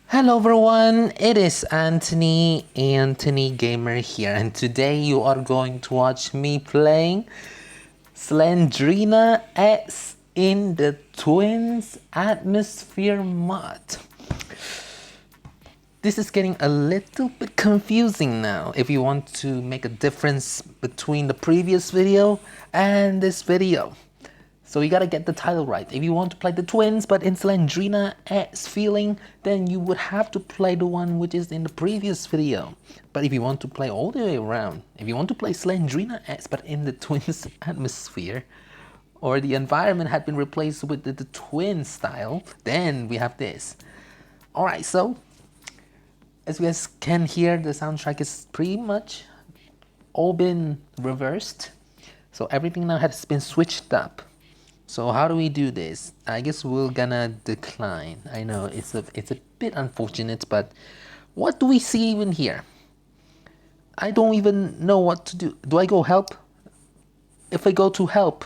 Hello everyone, it is Anthony Gamer here, and today you are going to watch me playing Slendrina X in the Twins Atmosphere mod. This is getting a little bit confusing now if you want to make a difference between the previous video and this video. So you gotta get the title right. If you want to play the twins but in Slendrina X feeling, then you would have to play the one which is in the previous video. But if you want to play all the way around, if you want to play Slendrina X but in the twins atmosphere, or the environment had been replaced with the twin style, then we have this. Alright, so as you guys can hear, the soundtrack is pretty much all been reversed. So everything now has been switched up. So how do we do this? I guess we're gonna decline. I know it's a bit unfortunate, but what do we see even here? I don't even know what to do. Do I go help? If I go to help,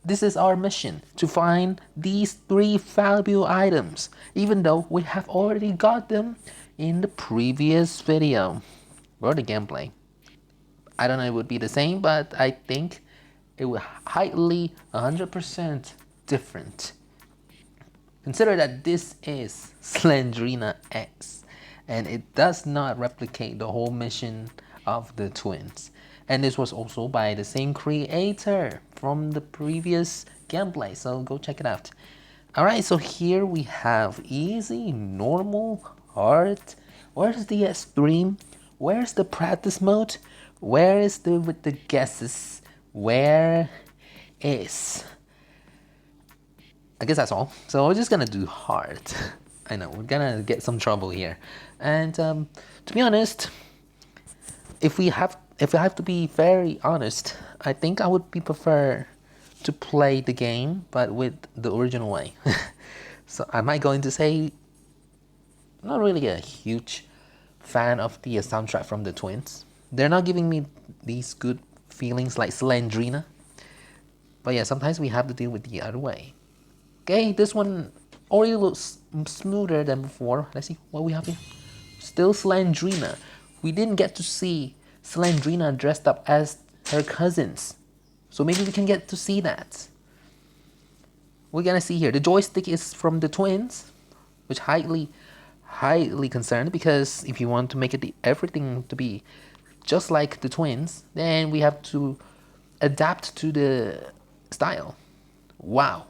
this is our mission, to find these 3 valuable items, even though we have already got them in the previous video or the gameplay. I don't know if it would be the same, but I think it would highly 100% different. Consider that this is Slendrina X, and it does not replicate the whole mission of the twins. And this was also by the same creator from the previous gameplay, so go check it out. Alright, so here we have easy, normal, hard. Where's the extreme? Where's the practice mode? Where is the with the guesses? Where is? I guess that's all. So we're just gonna do hard. I know we're gonna get some trouble here, and to be honest, if I have to be very honest, I think I would prefer to play the game but with the original way. So am I going to say not really a huge fan of the soundtrack from the twins? They're not giving me these good feelings like Slendrina. But yeah, sometimes we have to deal with the other way. Okay, this one already looks smoother than before. Let's see what we have here. Still Slendrina. We didn't get to see Slendrina dressed up as her cousins, so maybe we can get to see that. We're gonna see here. The joystick is from the twins, which highly concerned, because if you want to make it everything to be just like the twins, then we have to adapt to the style. Wow.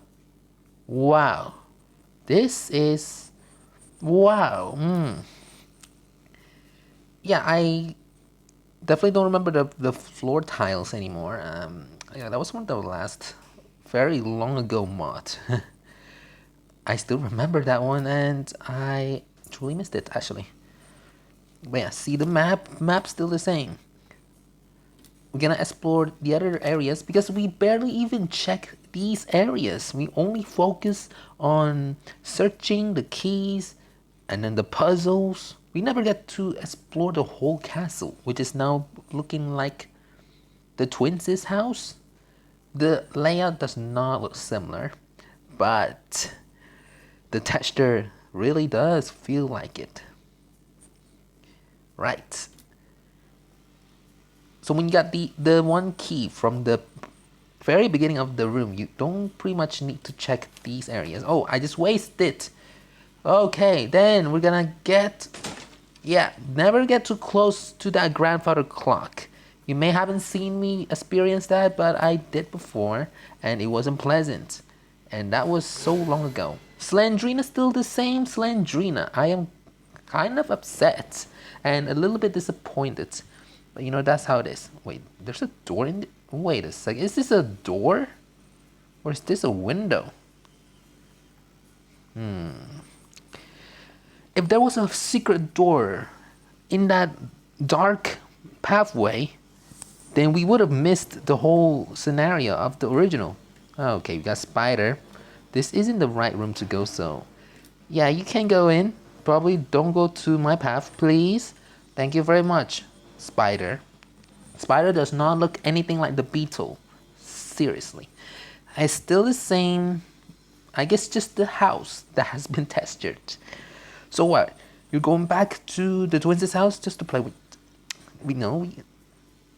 This is wow. Yeah, I definitely don't remember the floor tiles anymore. Yeah, that was one of the last very long ago mod. I still remember that one, and I truly missed it actually. But yeah, see the map's still the same. We're gonna explore the other areas because we barely even check these areas. We only focus on searching the keys and then the puzzles. We never get to explore the whole castle, which is now looking like the twins' house. The layout does not look similar, but the texture really does feel like it. Right. So when you got the one key from the very beginning of the room, you don't pretty much need to check these areas. Oh, I just wasted it. Okay, then we're gonna never get too close to that grandfather clock. You may haven't seen me experience that, but I did before, and it wasn't pleasant. And that was so long ago. Slendrina still the same Slendrina. I am kind of upset and a little bit disappointed, but you know, that's how it is. Wait, there's a door in the... Wait a second, is this a door or is this a window? If there was a secret door in that dark pathway, then we would have missed the whole scenario of the original. Okay, we got spider. This isn't the right room to go, so yeah, you can go in. Probably don't go to my path, please. Thank you very much, spider. Spider does not look anything like the beetle. Seriously. It's still the same. I guess just the house that has been textured. So what? You're going back to the twins' house just to play with,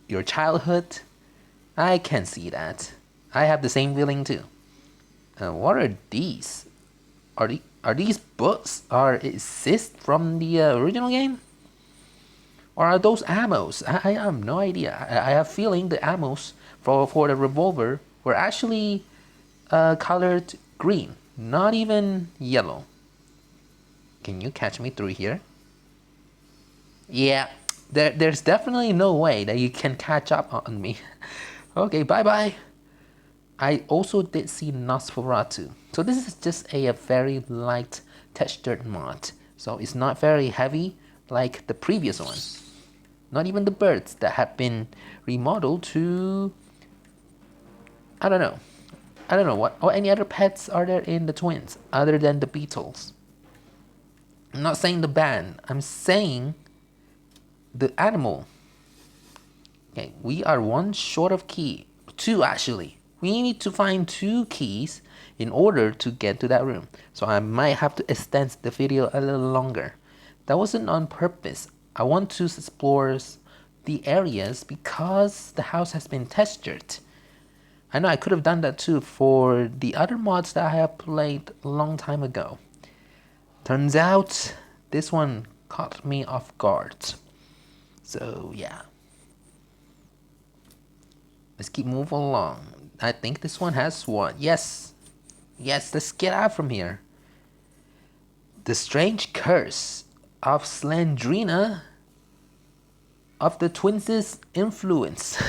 your childhood? I can see that. I have the same feeling too. What are these? Are these books? Are exist from the original game? Or are those ammos? I have no idea. I have feeling the ammos for the revolver were actually colored green, not even yellow. Can you catch me through here? Yeah, there's definitely no way that you can catch up on me. Okay, bye-bye. I also did see Nosferatu. So this is just a very light textured mod. So it's not very heavy like the previous one. Not even the birds that have been remodeled to... I don't know what any other pets are there in the twins other than the beetles. I'm not saying the band, I'm saying the animal. Okay, we are one short of key. Two actually. We need to find 2 keys in order to get to that room. So I might have to extend the video a little longer. That wasn't on purpose. I want to explore the areas because the house has been textured. I know I could have done that too for the other mods that I have played a long time ago. Turns out this one caught me off guard. So yeah. Let's keep moving along. I think this one has one. Yes. Yes, let's get out from here. The strange curse of Slendrina of the twins' influence.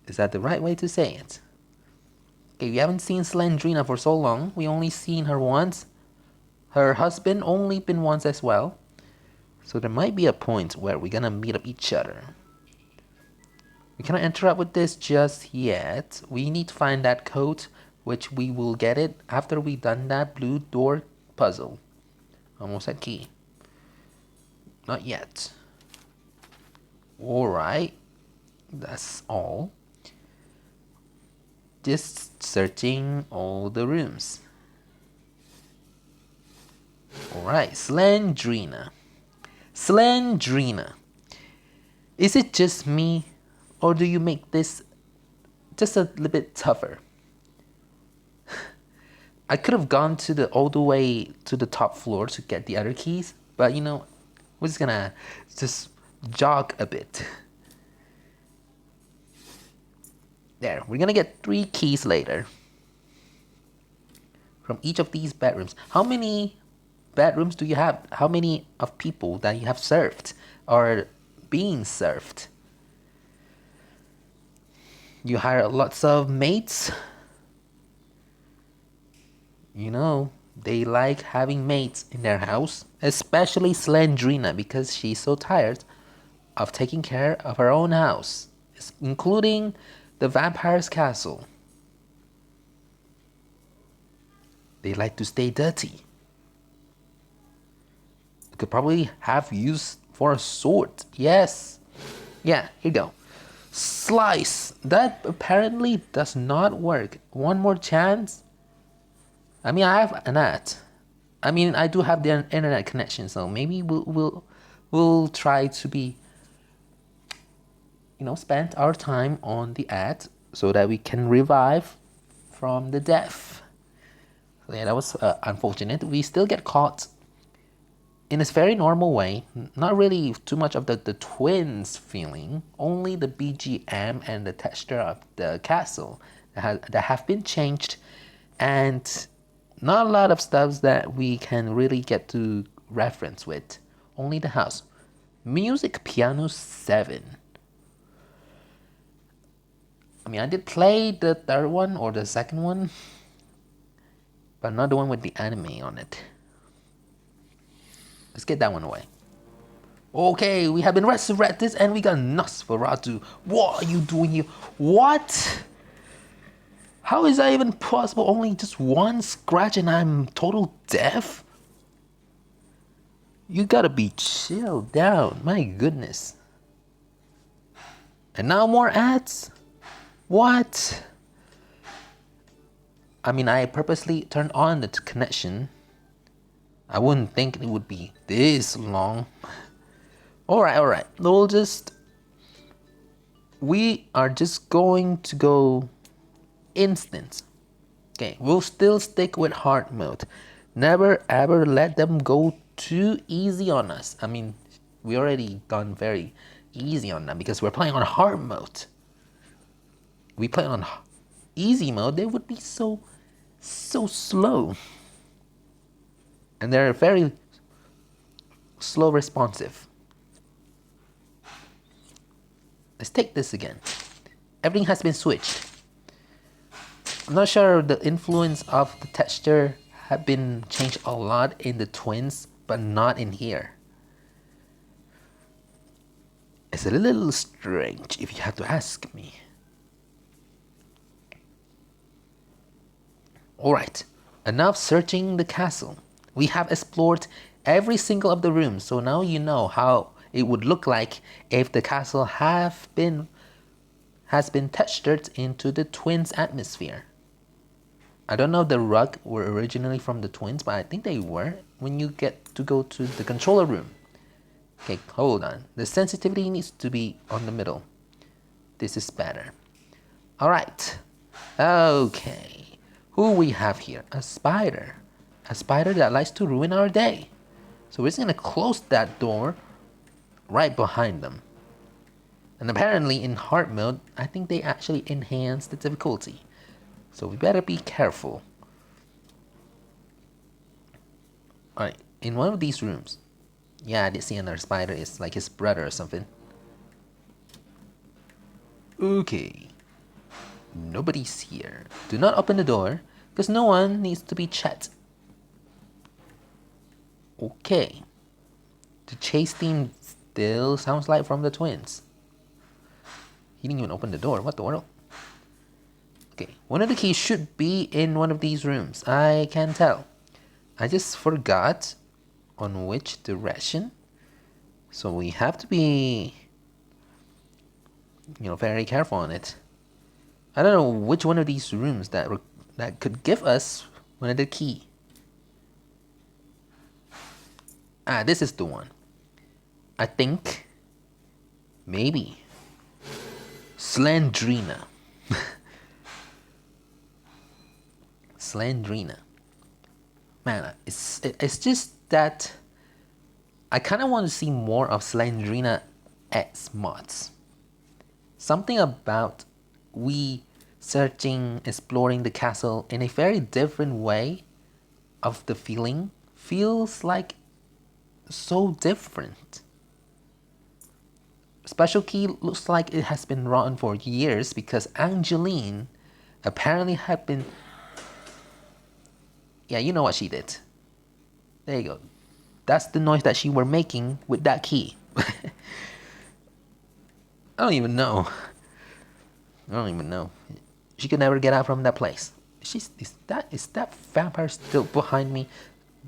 Is that the right way to say it? Okay, we haven't seen Slendrina for so long. We only seen her once. Her husband only been once as well. So there might be a point where we're gonna meet up each other. We cannot interact with this just yet. We need to find that code, which we will get it after we done that blue door puzzle. Almost at key. Not yet. Alright. That's all. Just searching all the rooms. Alright, Slendrina. Slendrina. Is it just me? Or do you make this just a little bit tougher? I could have gone all the way to the top floor to get the other keys, but we're just gonna jog a bit. There, we're gonna get 3 keys later from each of these bedrooms. How many bedrooms do you have? How many of people that you have served or being served? You hire lots of mates. They like having mates in their house, especially Slendrina because she's so tired of taking care of her own house, including the vampire's castle. They like to stay dirty. You could probably have use for a sword. Yes. Yeah, here you go. Slice. That apparently does not work. One more chance. I mean, I have an ad. I mean, I do have the internet connection, so maybe we'll try to be, spend our time on the ad so that we can revive from the death. So yeah, that was unfortunate. We still get caught in this very normal way, not really too much of the twins feeling, only the BGM and the texture of the castle that have been changed, and not a lot of stuff that we can really get to reference with, only the house. Music Piano 7. I mean, I did play the third one or the second one, but not the one with the anime on it. Let's get that one away. Okay, we have been resurrected and we got Nosferatu. What are you doing here? What? How is that even possible? Only just one scratch and I'm total deaf? You gotta be chilled down. My goodness. And now more ads? What? I mean, I purposely turned on the connection I wouldn't think it would be this long. Alright, we are just going to go instant. Okay, we'll still stick with hard mode. Never ever let them go too easy on us. I mean, we already gone very easy on them because we're playing on hard mode. We play on easy mode, they would be so slow. And they're very slow responsive. Let's take this again. Everything has been switched. I'm not sure the influence of the texture have been changed a lot in the twins, but not in here. It's a little strange if you have to ask me. Alright, enough searching the castle. We have explored every single of the rooms, so now you know how it would look like if the castle has been textured into the twins' atmosphere. I don't know if the rug were originally from the twins, but I think they were when you get to go to the controller room. Okay, hold on. The sensitivity needs to be on the middle. This is better. Alright. Okay. Who we have here? A spider. A spider that likes to ruin our day. So we're just gonna close that door right behind them. And apparently in hard mode, I think they actually enhance the difficulty. So we better be careful. Alright, in one of these rooms. Yeah, I did see another spider. It's like his brother or something. Okay. Nobody's here. Do not open the door, because no one needs to be checked. Okay. The chase theme still sounds like from the twins. He didn't even open the door. What the world? Okay, one of the keys should be in one of these rooms. I can tell. I just forgot on which direction. So we have to be, very careful on it. I don't know which one of these rooms that could give us one of the key. Ah, this is the one. I think. Maybe. Slendrina. Slendrina. Man, it's just that I kind of want to see more of Slendrina X mods. Something about we searching, exploring the castle in a very different way of the feeling feels like so different. Special key looks like it has been rotten for years because Angeline apparently had been... Yeah, you know what she did. There you go. That's the noise that she were making with that key. I don't even know. She could never get out from that place. Is that vampire still behind me?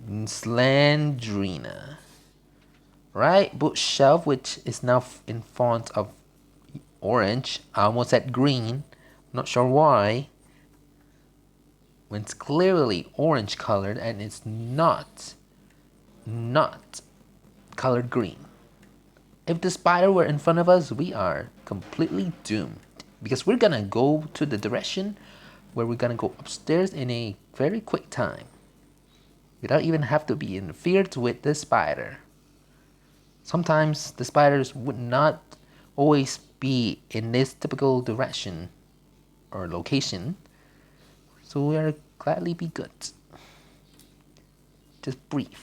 Slendrina. Right? Bookshelf, which is now in font of orange. I almost said green. Not sure why. When it's clearly orange colored and it's not colored green. If the spider were in front of us, we are completely doomed. Because we're gonna go to the direction where we're gonna go upstairs in a very quick time. Without even have to be interfered with the spider. Sometimes the spiders would not always be in this typical direction or location. So we are gladly be good. Just breathe.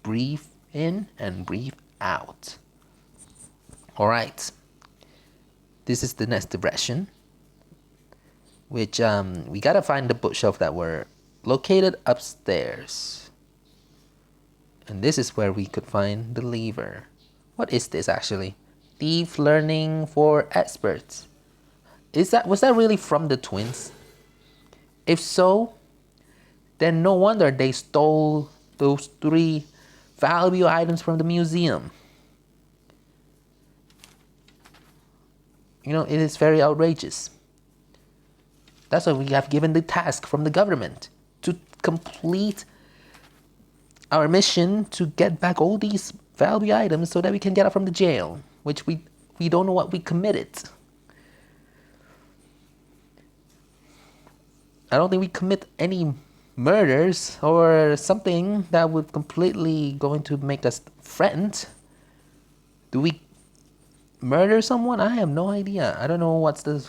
Breathe in and breathe out. Alright. This is the next direction. Which we gotta find the bookshelf that were located upstairs. And this is where we could find the lever. What is this actually? Thief learning for experts. Was that really from the twins? If so, then no wonder they stole those 3 valuable items from the museum. It is very outrageous. That's why we have given the task from the government to complete our mission to get back all these valuable items so that we can get out from the jail, which we don't know what we committed. I don't think we commit any murders or something that would completely going to make us friends. Do we murder someone? I have no idea. I don't know what's the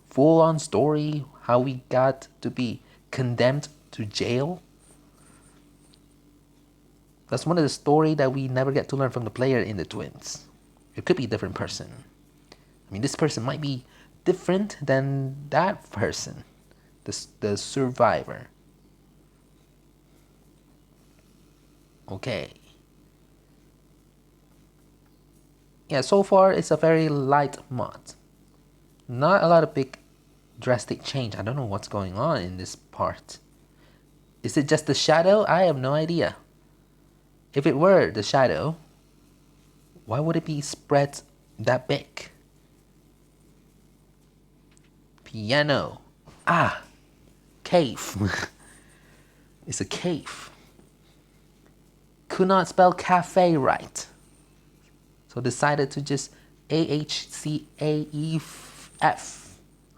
full-on story, how we got to be condemned to jail. That's one of the story that we never get to learn from the player in the twins. It could be a different person. I mean, this person might be different than that person, the survivor. Okay. Yeah, so far it's a very light mod. Not a lot of big drastic change. I don't know what's going on in this part. Is it just the shadow? I have no idea. If it were the shadow, why would it be spread that big? Piano. Ah, cave. It's a cave. Could not spell cafe right. So decided to just AHCAEF.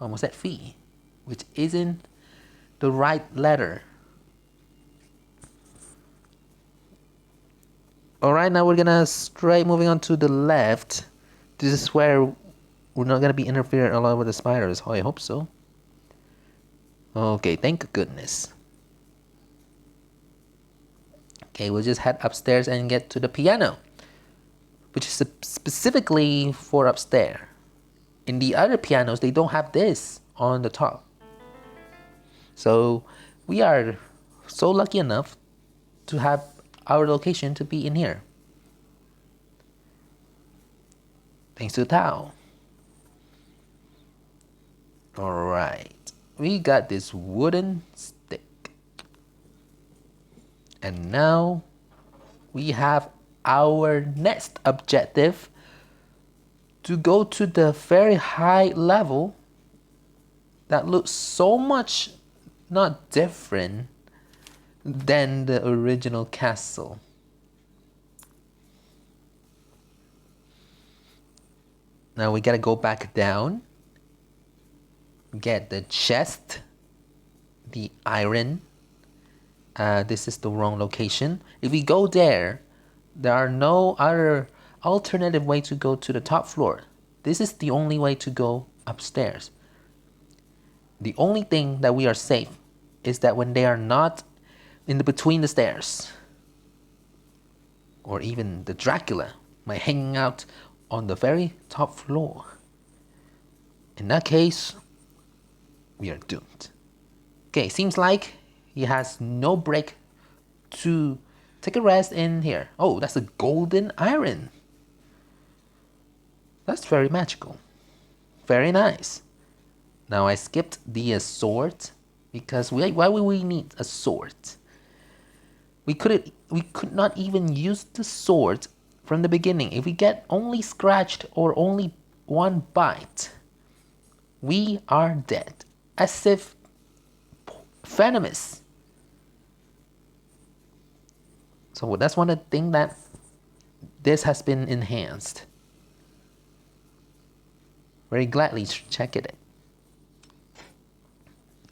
Almost said fee, which isn't the right letter. Alright, now we're gonna straight moving on to the left. This is where we're not gonna be interfering a lot with the spiders. Oh, I hope so. Okay, thank goodness. Okay, we'll just head upstairs and get to the piano, which is specifically for upstairs. In the other pianos, they don't have this on the top. So we are so lucky enough to have our location to be in here. Thanks to Tao. Alright, we got this wooden stick. And now we have our next objective, to go to the very high level that looks so much not different than the original castle. Now we gotta go back down, get the chest, the iron. This is the wrong location. If we go there, there are no other alternative way to go to the top floor. This is the only way to go upstairs. The only thing that we are safe is that when they are not in the between the stairs, or even the Dracula might hanging out on the very top floor. In that case, we are doomed. Okay, seems like he has no break to take a rest in here. Oh, that's a golden iron. That's very magical. Very nice. Now I skipped the sword because why would we need a sword? We could not even use the sword from the beginning. If we get only scratched or only one bite, we are dead. As if venomous. So that's one of the things that this has been enhanced. Very gladly check it.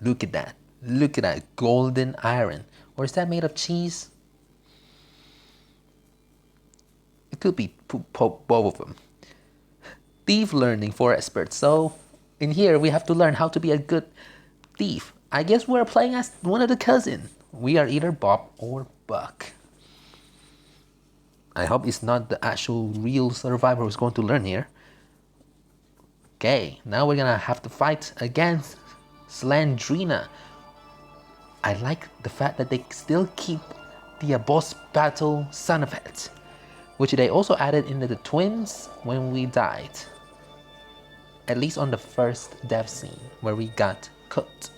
Look at that. Look at that golden iron. Or is that made of cheese? It could be both of them. Thief learning for experts. So in here we have to learn how to be a good thief. I guess we're playing as one of the cousins. We are either Bob or Buck. I hope it's not the actual real survivor who's going to learn here. Okay, now we're gonna have to fight against Slendrina. I like the fact that they still keep the boss battle sound effect, which they also added into the twins when we died. At least on the first death scene where we got cooked.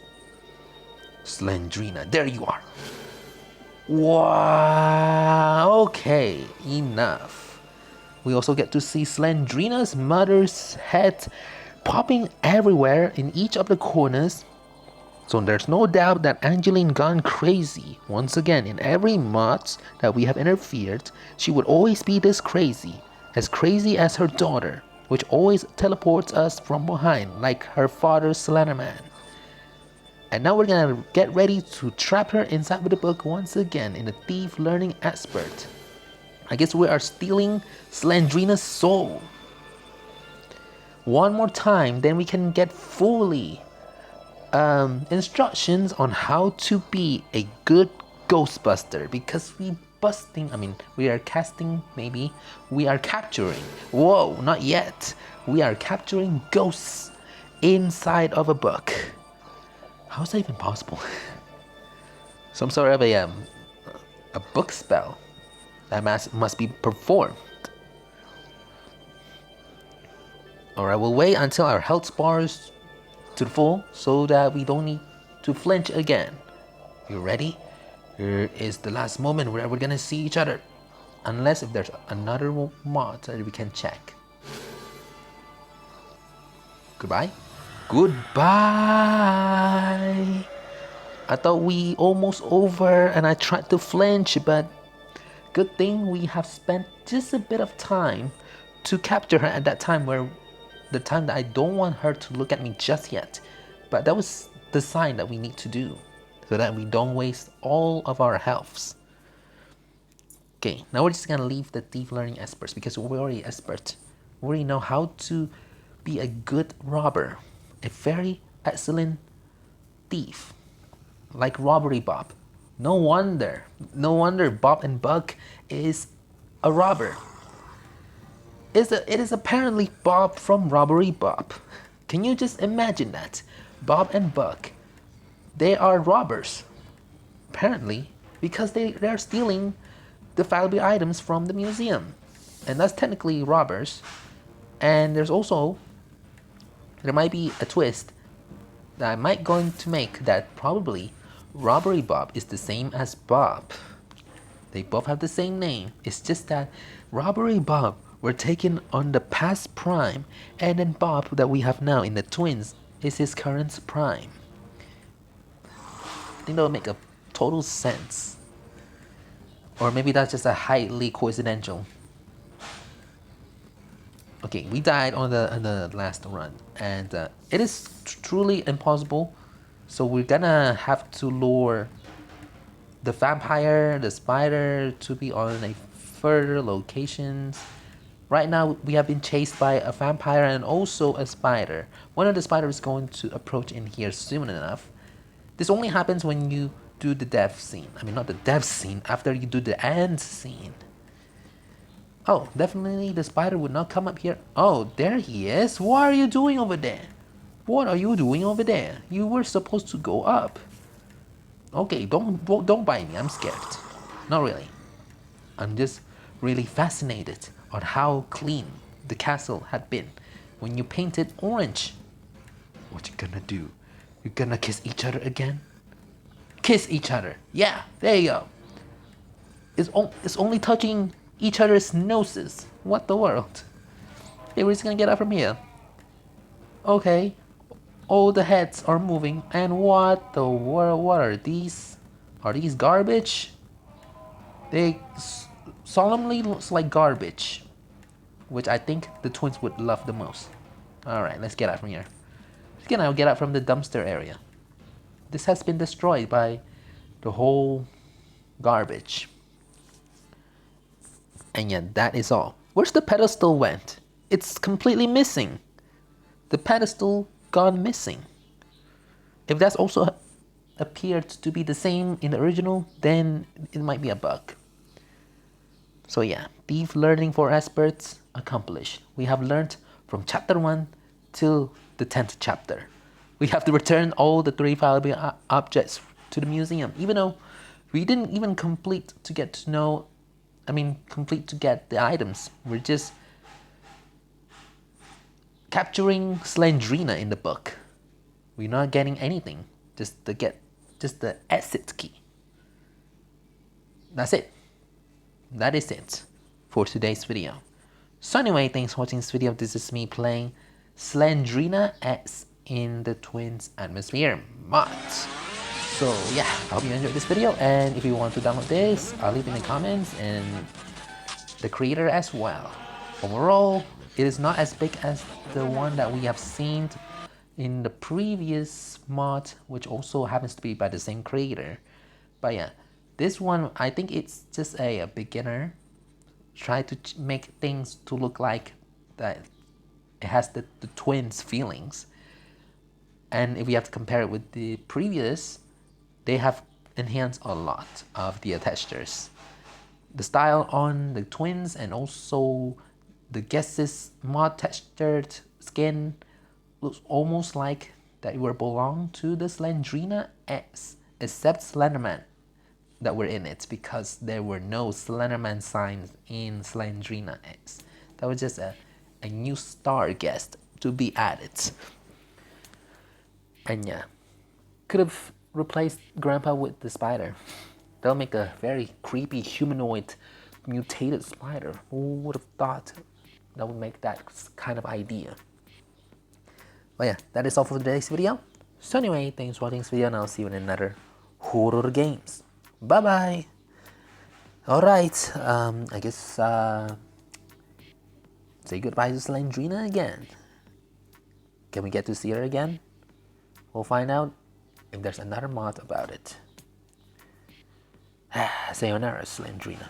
Slendrina, there you are. Wow, okay, enough. We also get to see Slendrina's mother's head popping everywhere in each of the corners. So there's no doubt that Angeline gone crazy. Once again, in every mod that we have interfered, she would always be this crazy as her daughter, which always teleports us from behind like her father Slenderman. And now we're gonna get ready to trap her inside with the book once again in the Thief Learning Expert. I guess we are stealing Slendrina's soul. One more time, then we can get fully instructions on how to be a good Ghostbuster, because we are casting, maybe, we are capturing, whoa, not yet, we are capturing ghosts inside of a book. How is that even possible? Some sort of a book spell that must be performed. Alright, we'll wait until our health bars to the full so that we don't need to flinch again. You ready? Here is the last moment where we're gonna see each other. Unless if there's another mod that we can check. Goodbye. Goodbye. I thought we almost over and I tried to flinch, but good thing we have spent just a bit of time to capture her at that time, where the time that I don't want her to look at me just yet. But that was the sign that we need to do so that we don't waste all of our healths. Okay, now we're just gonna leave the Thief Learning Experts because we're already expert. We already know how to be a good robber, a very excellent thief, like Robbery Bob. No wonder Bob and Buck is a robber. It is apparently Bob from Robbery Bob. Can you just imagine that? Bob and Buck, they are robbers, apparently, because they're stealing the valuable items from the museum, and that's technically robbers. And there might be a twist that I might going to make, that probably Robbery Bob is the same as Bob. They both have the same name. It's just that Robbery Bob were taken on the past prime, and then Bob that we have now in the twins is his current prime. I think that would make a total sense. Or maybe that's just a highly coincidental. Okay, we died on the last run, and it is truly impossible. So we're gonna have to lure the vampire, the spider to be on a further locations. Right now we have been chased by a vampire and also a spider. One of the spiders is going to approach in here soon enough. This only happens when you do the death scene. I mean, not the death scene, after you do the end scene. Oh, definitely the spider would not come up here. Oh, there he is. What are you doing over there? What are you doing over there? You were supposed to go up. Okay, don't bite me. I'm scared. Not really. I'm just really fascinated on how clean the castle had been when you painted orange. What you gonna do? You gonna kiss each other again? Kiss each other. Yeah, there you go. It's only touching each other's noses. What the world? Hey, we're just gonna get out from here. Okay. All the heads are moving, and what the world? What are these? Are these garbage? They solemnly looks like garbage, which I think the twins would love the most. Alright, let's get out from here. Let's get out from the dumpster area. This has been destroyed by the whole garbage. And yet that is all. Where's the pedestal went? It's completely missing. The pedestal gone missing. If that's also appeared to be the same in the original, then it might be a bug. So yeah, Thief Learning for Experts accomplished. We have learned from chapter 1 till the 10th chapter. We have to return all the 3 valuable objects to the museum, even though we didn't even complete to get the items. We're just capturing Slendrina in the book. We're not getting anything, just the exit key. That's it. That is it for today's video. So anyway, thanks for watching this video. This is me playing Slendrina X in the Twins atmosphere mod. So yeah, I hope you enjoyed this video, and if you want to download this, I'll leave in the comments and the creator as well. Overall, it is not as big as the one that we have seen in the previous mod, which also happens to be by the same creator. But yeah, this one, I think it's just a beginner. Try to make things to look like that it has the twins feelings. And if we have to compare it with the previous, they have enhanced a lot of the textures. The style on the twins and also the guest's mod textured skin looks almost like that were belong to the Slendrina X, except Slenderman that were in it, because there were no Slenderman signs in Slendrina X. That was just a new star guest to be added. And yeah, could have replaced Grandpa with the spider. That'll make a very creepy humanoid mutated spider. Who would have thought that would make that kind of idea? But yeah, that is all for today's video. So anyway, thanks for watching this video, and I'll see you in another horror games. Bye bye. Alright, I guess say goodbye to Slendrina again. Can we get to see her again? We'll find out if there's another mod about it. Sayonara, Slendrina.